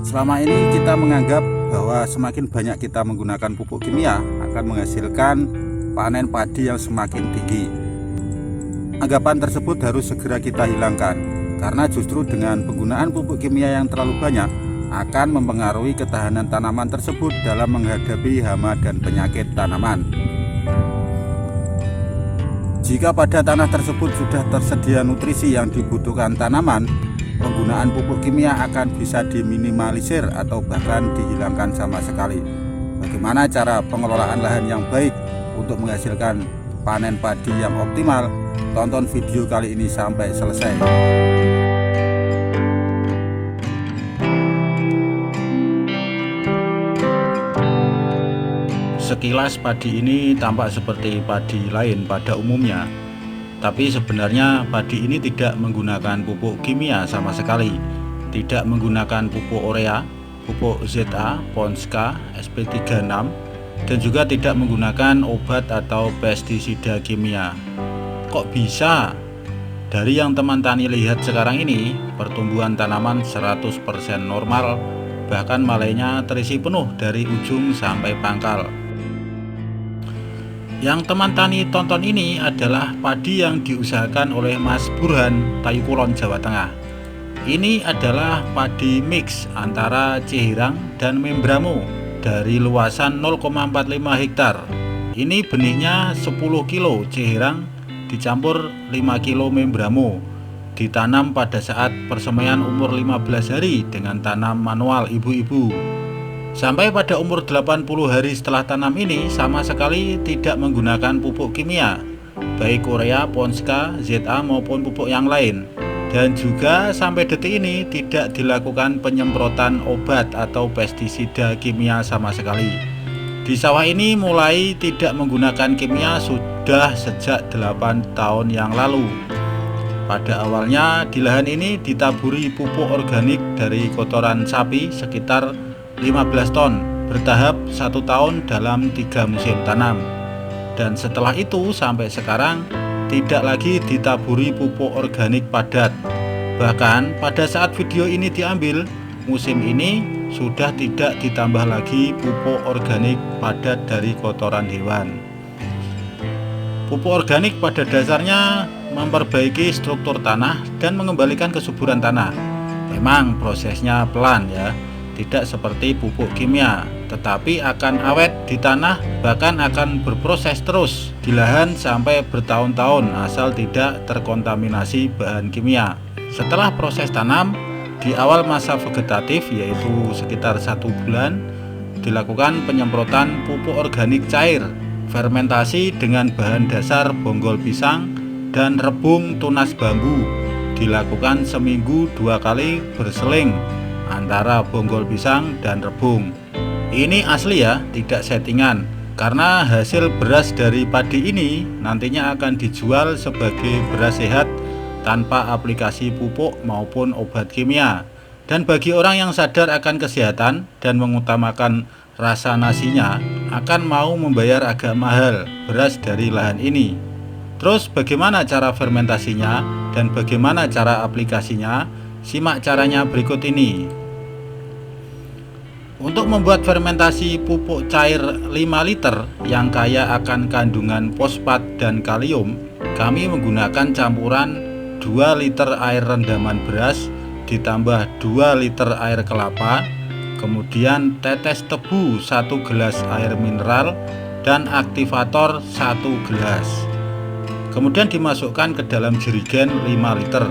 Selama ini kita menganggap bahwa semakin banyak kita menggunakan pupuk kimia akan menghasilkan panen padi yang semakin tinggi. Anggapan tersebut harus segera kita hilangkan, karena justru dengan penggunaan pupuk kimia yang terlalu banyak akan mempengaruhi ketahanan tanaman tersebut dalam menghadapi hama dan penyakit tanaman. Jika pada tanah tersebut sudah tersedia nutrisi yang dibutuhkan tanaman, penggunaan pupuk kimia akan bisa diminimalisir atau bahkan dihilangkan sama sekali. Bagaimana cara pengelolaan lahan yang baik untuk menghasilkan panen padi yang optimal? Tonton video kali ini sampai selesai. Sekilas padi ini tampak seperti padi lain pada umumnya, tapi sebenarnya padi ini tidak menggunakan pupuk kimia sama sekali, tidak menggunakan pupuk urea, pupuk ZA, Ponska, SP36, dan juga tidak menggunakan obat atau pestisida kimia. Kok bisa? Dari yang teman tani lihat sekarang ini, pertumbuhan tanaman 100% normal, bahkan malainya terisi penuh dari ujung sampai pangkal. Yang teman tani tonton ini adalah padi yang diusahakan oleh Mas Burhan, Tayu Kulon, Jawa Tengah. Ini adalah padi mix antara Cihirang dan Membramo dari luasan 0,45 hektar. Ini benihnya 10 kilo Cihirang dicampur 5 kilo Membramo, ditanam pada saat persemaian umur 15 hari dengan tanam manual ibu-ibu. Sampai pada umur 80 hari setelah tanam ini sama sekali tidak menggunakan pupuk kimia, baik urea, Ponska, ZA maupun pupuk yang lain. Dan juga sampai detik ini tidak dilakukan penyemprotan obat atau pestisida kimia sama sekali. Di sawah ini mulai tidak menggunakan kimia sudah sejak 8 tahun yang lalu. Pada awalnya di lahan ini ditaburi pupuk organik dari kotoran sapi sekitar 15 ton bertahap 1 tahun dalam 3 musim tanam. Dan setelah itu sampai sekarang tidak lagi ditaburi pupuk organik padat. Bahkan pada saat video ini diambil, musim ini sudah tidak ditambah lagi pupuk organik padat dari kotoran hewan. Pupuk organik pada dasarnya memperbaiki struktur tanah dan mengembalikan kesuburan tanah. Memang prosesnya pelan ya, tidak seperti pupuk kimia, tetapi akan awet di tanah, bahkan akan berproses terus di lahan sampai bertahun-tahun asal tidak terkontaminasi bahan kimia. Setelah proses tanam, di awal masa vegetatif yaitu sekitar 1 bulan, dilakukan penyemprotan pupuk organik cair, fermentasi dengan bahan dasar bonggol pisang dan rebung tunas bambu, dilakukan seminggu 2 kali berseling antara bonggol pisang dan rebung. Ini asli ya, tidak settingan, karena hasil beras dari padi ini nantinya akan dijual sebagai beras sehat tanpa aplikasi pupuk maupun obat kimia. Dan bagi orang yang sadar akan kesehatan dan mengutamakan rasa nasinya, akan mau membayar agak mahal beras dari lahan ini. Terus bagaimana cara fermentasinya dan bagaimana cara aplikasinya? Simak caranya berikut ini. Untuk membuat fermentasi pupuk cair 5 liter yang kaya akan kandungan fosfat dan kalium, kami menggunakan campuran 2 liter air rendaman beras ditambah 2 liter air kelapa, kemudian tetes tebu 1 gelas air mineral dan aktivator 1 gelas. Kemudian dimasukkan ke dalam jerigen 5 liter.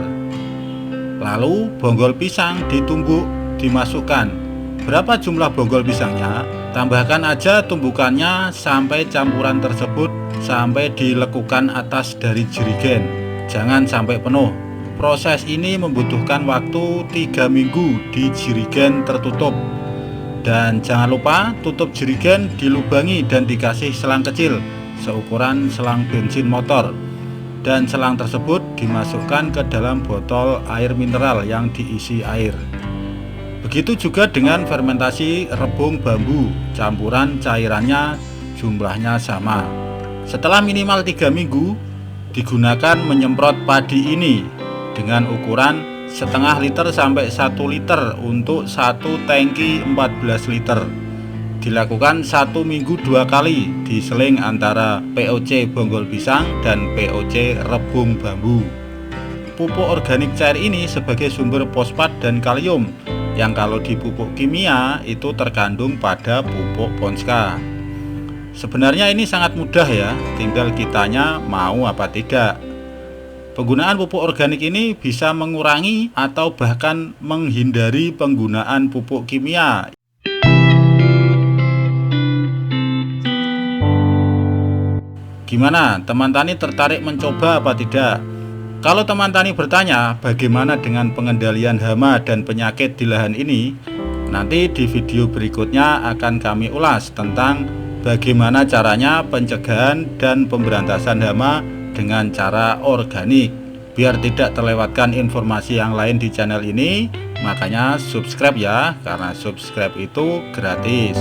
Lalu bonggol pisang ditumbuk, dimasukkan. Berapa jumlah bonggol pisangnya? Tambahkan aja tumbukannya sampai campuran tersebut sampai dilekukan atas dari jerigen. Jangan sampai penuh. Proses ini membutuhkan waktu 3 minggu di jerigen tertutup. Dan jangan lupa tutup jerigen dilubangi dan dikasih selang kecil seukuran selang bensin motor. Dan selang tersebut dimasukkan ke dalam botol air mineral yang diisi air. Begitu juga dengan fermentasi rebung bambu, campuran cairannya jumlahnya sama. Setelah minimal 3 minggu, digunakan menyemprot padi ini dengan ukuran 1 setengah liter sampai 1 liter untuk satu tangki 14 liter. Dilakukan 1 minggu 2 kali, diseling antara POC bonggol pisang dan POC rebung bambu. Pupuk organik cair ini sebagai sumber fosfat dan kalium yang kalau di pupuk kimia itu terkandung pada pupuk Ponska. Sebenarnya ini sangat mudah ya, tinggal kitanya mau apa tidak. Penggunaan pupuk organik ini bisa mengurangi atau bahkan menghindari penggunaan pupuk kimia. Gimana, teman tani tertarik mencoba apa tidak? Kalau teman tani bertanya bagaimana dengan pengendalian hama dan penyakit di lahan ini, nanti di video berikutnya akan kami ulas tentang bagaimana caranya pencegahan dan pemberantasan hama dengan cara organik. Biar tidak terlewatkan informasi yang lain di channel ini, makanya subscribe ya, karena subscribe itu gratis.